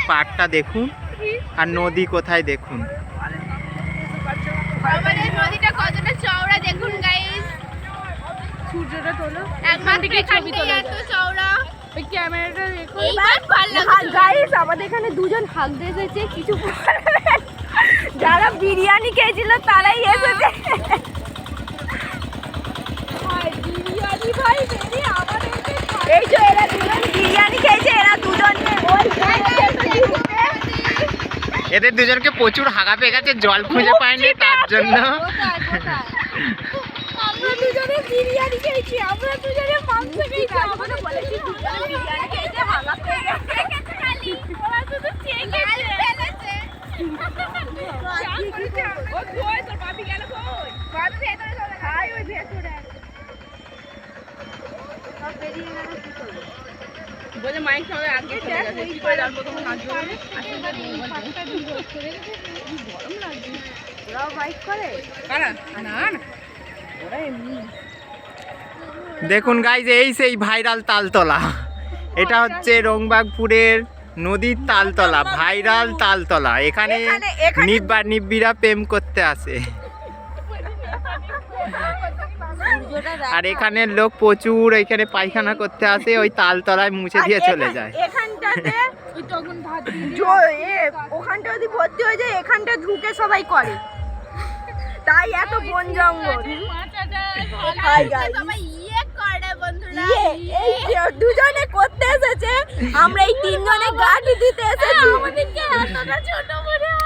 পাড়টা দেখুন আর নদী কোথায় দেখুন। আমাদের নদীটা কতটা চওড়া দেখুন গাইস। সূর্যটা তোলো একবার থেকে ছবি তোলো এত চওড়া। ওই ক্যামেরাটা দেখো এইবার ভালো লাগছে গাইস। আমাদের এখানে দুজন হাগতে এসেছে কিছু যারা বিরিয়ানি খেয়েছিল তারাই এসেছে। বিরিয়ানি ভাই বেরি আমাদের এই যে এরা দুজন বিরিয়ানি খেয়েছে, এরা দুজন এদের দুজনকে প্রচুর হাগা পেয়ে গেছে, জল খুঁজে পায়নি তার জন্য। আমরা দুজনে বিরিয়ানি খেয়েছি, আমরা দুজনে মাংস খেয়েছি। আমরা বলেছি দুজন বিরিয়ানি খেয়েছে, হাগা পেয়ে গেছে। ওরা শুধু চেয়ে গেছে। ও কই তোর বাপি গেল কই? বাপি ভেতরে চলে ভাই, ওই ভেতরে। সব বেরিয়ে গেল কি করব? বলে মাইক সবাই আগে চলে গেছে। কি করে যাবো তখন নাচবো? আসলে পাঁচটা দিন করে গেছে। গরম লাগছে। ওরাও বাইক করে? কারা? না না। ওরা এমনি। দেখুন গাইজ, এই সেই ভাইরাল তালতলা। এটা হচ্ছে রংবাগপুরের নদীর তালতলা, ভাইরাল তালতলা। এখানে নিব্বা নিব্বিরা প্রেম করতে আসে। আর এখানে লোক প্রচুর এখানে পায়খানা করতে আসে, ওই তালতলায় মুছে দিয়ে চলে যায়। এখানটাতে তখন ভাত ওখানটা যদি ভর্তি হয়ে যায়, এখানটা ঢুকে সবাই করে, তাই এত বন জঙ্গল। সবাই ইয়ে করে বন্ধুরা। এই দুজনে করতে এসেছে, আমরা এই তিনজনে গাড়ি দিতে এসেছি। আমাদেরকে এতটা ছোট